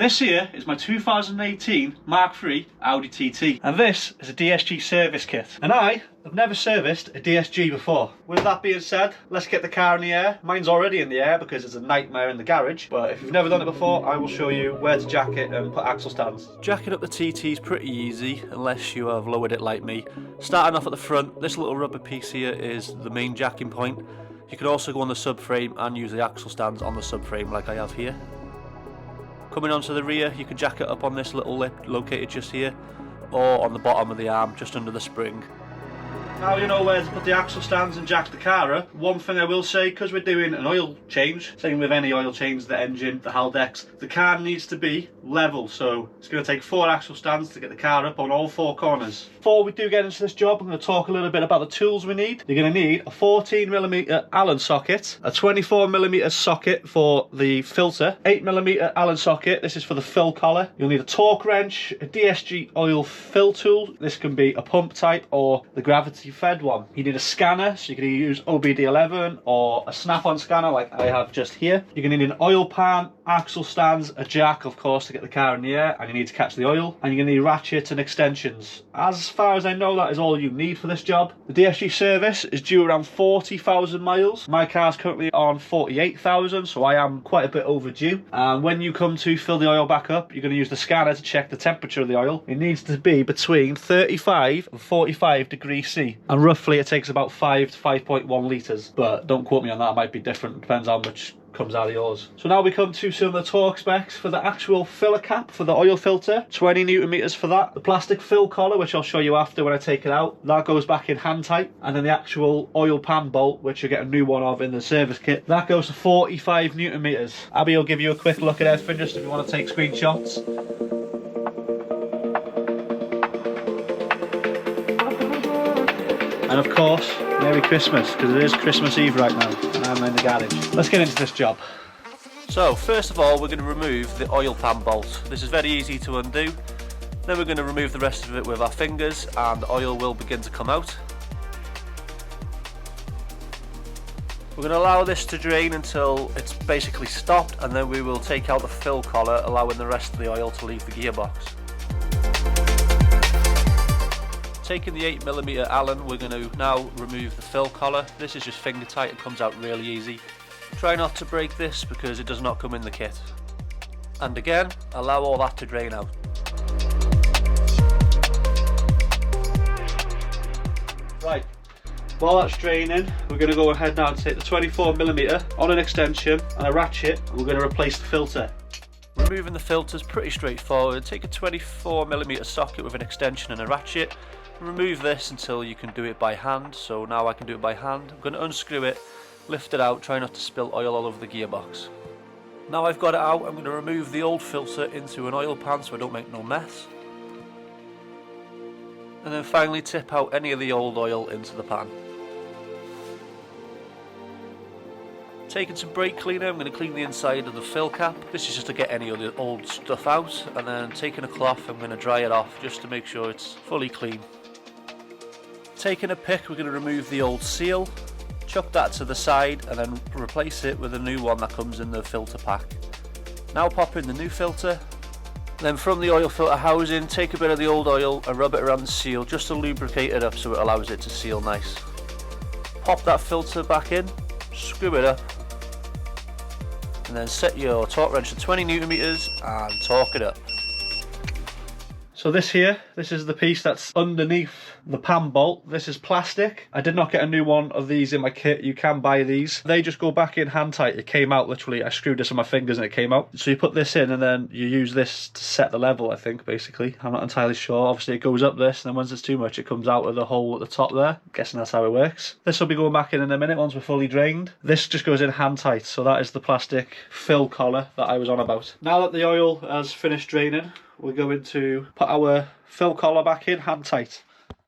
This here is my 2018 Mark III Audi TT, and this is a DSG service kit. And I have never serviced a DSG before. With that being said, let's get the car in the air. Mine's already in the air because it's a nightmare in the garage, but if you've never done it before, I will show you where to jack it and put axle stands. Jacking up the TT is pretty easy unless you have lowered it like me. Starting off at the front, this little rubber piece here is the main jacking point. You can also go on the subframe and use the axle stands on the subframe like I have here. Coming onto the rear, you can jack it up on this little lip located just here, or on the bottom of the arm just under the spring. Now you know where to put the axle stands and jack the car up. One thing I will say, because we're doing an oil change, same with any oil change, the engine, the Haldex, the car needs to be level, so it's going to take 4 axle stands to get the car up on all 4 corners. Before we do get into this job, I'm going to talk a little bit about the tools we need. You're going to need a 14mm Allen socket, a 24mm socket for the filter, 8mm Allen socket, this is for the fill collar. You'll need a torque wrench, a DSG oil fill tool, this can be a pump type or the gravity fed one. You need a scanner, so you can use OBD11 or a snap-on scanner like I have just here. You're going to need an oil pan, axle stands, a jack of course to get the car in the air, and you need to catch the oil, and you're going to need ratchets and extensions. As far as I know, that is all you need for this job. The DSG service is due around 40,000 miles. My car's currently on 48,000, so I am quite a bit overdue. And when you come to fill the oil back up, you're going to use the scanner to check the temperature of the oil. It needs to be between 35 and 45 degrees C, and roughly it takes about 5 to 5.1 litres, but don't quote me on that, it might be different, depends how much comes out of yours. So now we come to some of the torque specs for the actual filler cap for the oil filter. 20 newton meters for that. The plastic fill collar, which I'll show you after when I take it out, that goes back in hand tight. And then the actual oil pan bolt, which you'll get a new one of in the service kit, that goes to 45 newton meters. Abby will give you a quick look at everything just if you want to take screenshots. And of course, Merry Christmas, because it is Christmas Eve right now and I'm in the garage. Let's get into this job. So first of all, we're going to remove the oil pan bolt. This is very easy to undo. Then we're going to remove the rest of it with our fingers and the oil will begin to come out. We're going to allow this to drain until it's basically stopped, and then we will take out the fill collar, allowing the rest of the oil to leave the gearbox. Taking the 8mm Allen, we're going to now remove the fill collar. This is just finger tight, it comes out really easy. Try not to break this because it does not come in the kit. And again, allow all that to drain out. Right, while that's draining, we're going to go ahead now and take the 24mm on an extension and a ratchet, and we're going to replace the filter. Removing the filter is pretty straightforward. Take a 24mm socket with an extension and a ratchet. Remove this until you can do it by hand, so now I can do it by hand. I'm going to unscrew it, lift it out, try not to spill oil all over the gearbox. Now I've got it out, I'm going to remove the old filter into an oil pan so I don't make no mess. And then finally tip out any of the old oil into the pan. Taking some brake cleaner, I'm going to clean the inside of the fill cap. This is just to get any of the old stuff out, and then taking a cloth I'm going to dry it off just to make sure it's fully clean. Taking a pick, we're going to remove the old seal, chuck that to the side and then replace it with a new one that comes in the filter pack. Now pop in the new filter, then from the oil filter housing take a bit of the old oil and rub it around the seal just to lubricate it up so it allows it to seal nice. Pop that filter back in, screw it up, and then set your torque wrench to 20 newton meters and torque it up. So this is the piece that's underneath the pan bolt. This is plastic. I did not get a new one of these in my kit. You can buy these. They just go back in hand tight. It came out literally. I screwed this on my fingers and it came out. So you put this in and then you use this to set the level, I think, basically. I'm not entirely sure. Obviously it goes up this, and then once it's too much it comes out of the hole at the top there. I'm guessing that's how it works. This will be going back in a minute once we're fully drained. This just goes in hand tight. So that is the plastic fill collar that I was on about. Now that the oil has finished draining, we're going to put our fill collar back in hand tight.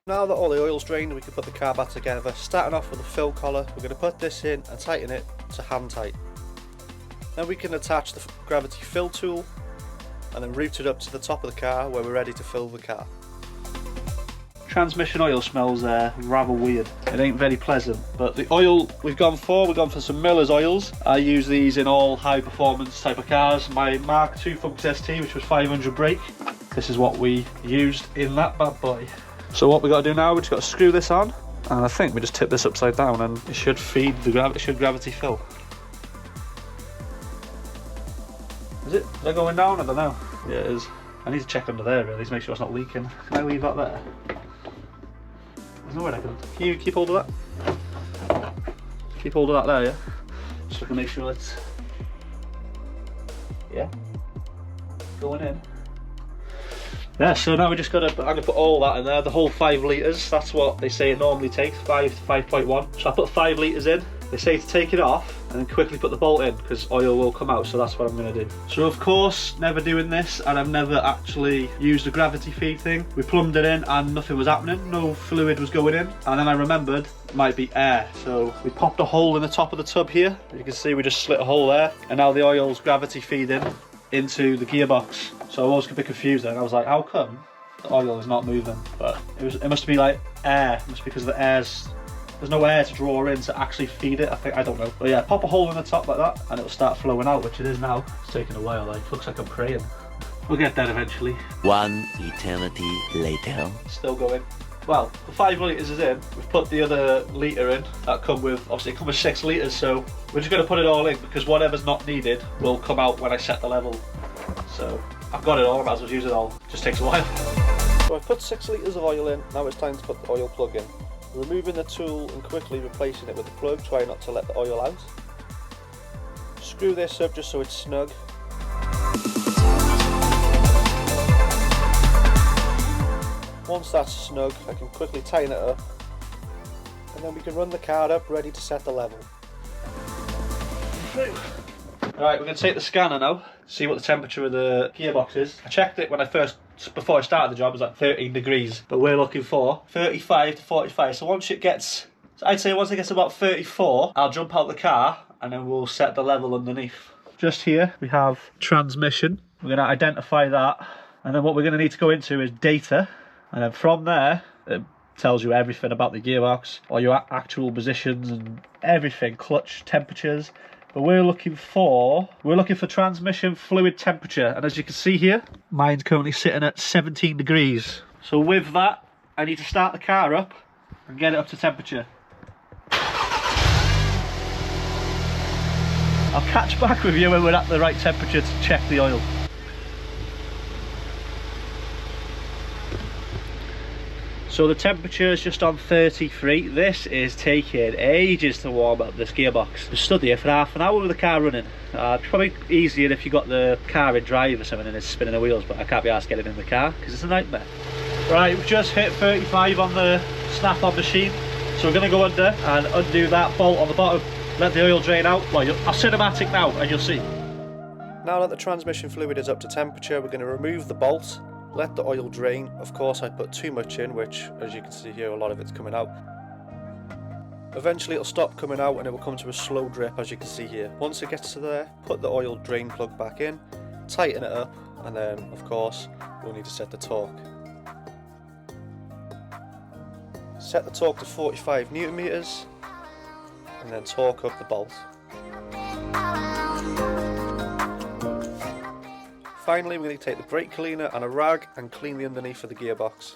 Now that all the oil's drained, we can put the car back together. Starting off with the fill collar, we're going to put this in and tighten it to hand tight. Then we can attach the gravity fill tool and then route it up to the top of the car where we're ready to fill the car. Transmission oil smells rather weird. It ain't very pleasant. But the oil we've gone for some Miller's oils. I use these in all high performance type of cars. My Mark II Focus ST, which was 500 brake. This is what we used in that bad boy. So what we got to do now, we just got to screw this on. And I think we just tip this upside down and it should feed the it should gravity fill. Is that going down? I don't know. Yeah, it is. I need to check under there really to make sure it's not leaking. Can I leave that there? There's no way I can. Can you keep hold of that? Keep hold of that there, yeah? Just so I can make sure it's... Yeah. Going in. Yeah, so now we just got to, I'm going to put all that in there, the whole 5 litres, that's what they say it normally takes, 5 to 5.1. So I put 5 litres in, they say to take it off and then quickly put the bolt in because oil will come out, so that's what I'm going to do. So of course, never doing this and I've never actually used the gravity feed thing. We plumbed it in and nothing was happening, no fluid was going in, and then I remembered it might be air. So we popped a hole in the top of the tub here, as you can see we just slit a hole there, and now the oil's gravity feeding into the gearbox. So I was a bit confused then. I was like, how come the oil is not moving? But it must be like air. It must be because there's no air to draw in to actually feed it. I don't know. But yeah, pop a hole in the top like that and it'll start flowing out, which it is now. It's taking a while, like, looks like I'm praying. We'll get there eventually. 1 eternity later. Still going. Well, the 5 litres is in. We've put the other litre in. That come with, obviously it comes with 6 litres, so we're just going to put it all in because whatever's not needed will come out when I set the level. So I've got it all, I might as well use it all. Just takes a while. So I've put 6 litres of oil in, now it's time to put the oil plug in. Removing the tool and quickly replacing it with the plug, try not to let the oil out. Screw this up just so it's snug. Once that's snug, I can quickly tighten it up and then we can run the car up ready to set the level. Right, we're going to take the scanner now, see what the temperature of the gearbox is. I checked it before I started the job, it was like 13 degrees, but we're looking for 35 to 45. So once it gets about 34, I'll jump out the car and then we'll set the level underneath. Just here we have transmission. We're going to identify that, and then what we're going to need to go into is data, and then from there it tells you everything about the gearbox, all your actual positions and everything, clutch temperatures. But we're looking for transmission fluid temperature, and as you can see here, mine's currently sitting at 17 degrees. So with that, I need to start the car up and get it up to temperature. I'll catch back with you when we're at the right temperature to check the oil. So the temperature is just on 33. This is taking ages to warm up this gearbox. Just stood here for half an hour with the car running. Probably easier if you got the car in drive or something and it's spinning the wheels, but I can't be asked getting in the car because it's a nightmare. Right, we've just hit 35 on the snap-on machine. So we're going to go under and undo that bolt on the bottom. Let the oil drain out. Well, I'll cinematic now and you'll see. Now that the transmission fluid is up to temperature, we're going to remove the bolt. Let the oil drain. Of course I put too much in, which as you can see here, a lot of it's coming out. Eventually it'll stop coming out and it will come to a slow drip, as you can see here. Once it gets to there, put the oil drain plug back in, tighten it up, and then of course we'll need to set the torque. Set the torque to 45 Newton meters and then torque up the bolt. Finally, we're going to take the brake cleaner and a rag and clean the underneath of the gearbox.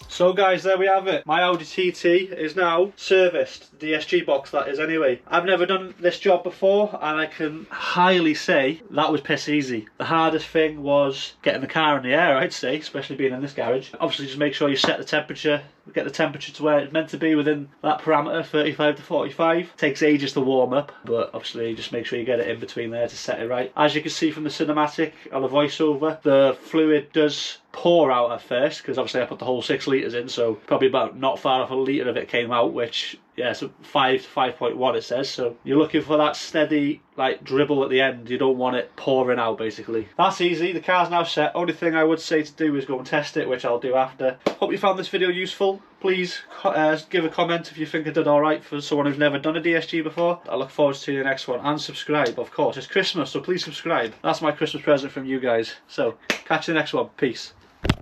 So guys, there we have it. My Audi TT is now serviced. The DSG box that is anyway. I've never done this job before and I can highly say that was piss easy. The hardest thing was getting the car in the air, I'd say, especially being in this garage. Obviously just make sure you set the temperature, get the temperature to where it's meant to be within that parameter, 35 to 45. Takes ages to warm up, but obviously just make sure you get it in between there to set it right. As you can see from the cinematic on the voiceover, the fluid does pour out at first because obviously I put the whole 6 litres in, so probably about not far off a litre of it came out, which yeah, so 5 to 5.1 it says. So you're looking for that steady like dribble at the end. You don't want it pouring out basically. That's easy. The car's now set. Only thing I would say to do is go and test it, which I'll do after. Hope you found this video useful. Please give a comment if you think I did alright for someone who's never done a DSG before. I look forward to the next one, and subscribe of course. It's Christmas, so please subscribe. That's my Christmas present from you guys. So catch you in the next one. Peace.